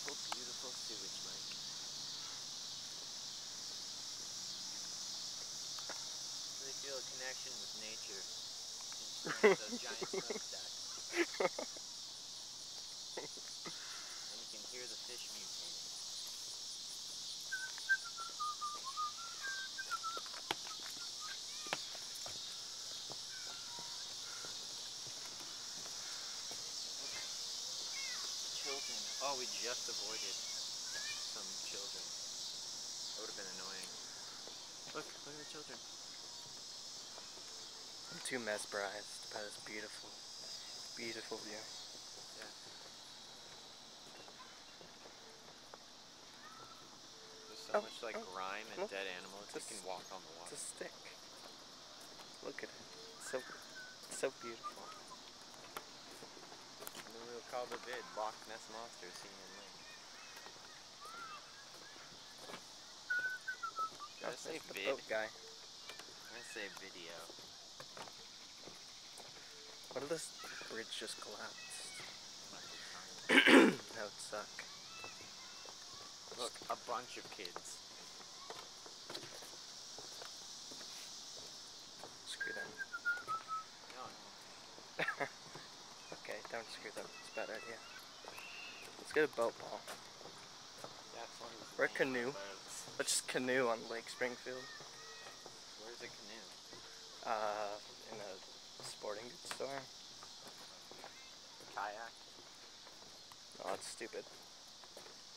Beautiful, beautiful sewage, Mike. Really feel a connection with nature in staring at those giant smokestacks. And you can hear the fish mutating. Children. Oh, we just avoided some children. That would have been annoying. Look at the children. I'm too mesmerized by this beautiful, beautiful view. Yeah. There's so much like grime and dead animals. You can walk on the water. It's a stick. Look at it. It's so beautiful. And then we'll call the vid Loch Ness Monster Seen in Lake. Did I say the vid? boat guy. I'm gonna say video. What if this bridge just collapsed? That would suck. Look, a bunch of kids. Screw them. No. Okay, don't screw them. It's a bad idea. Let's get a boat ball. That's one of the Or a canoe. boats. Let's just canoe on Lake Springfield. Where's a canoe? In a sporting goods store. Kayak? Oh, that's stupid.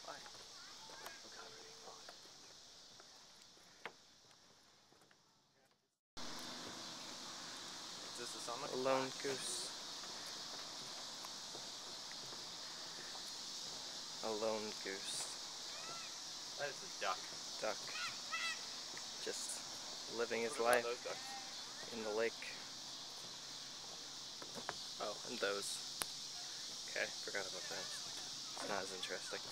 Why? Oh god, we're getting caught. Is this a summer? A lone goose. A lone goose. That is a duck. Duck. Just living his What about life those ducks? in the lake. Oh, and those. Okay, forgot about those. It's not as interesting.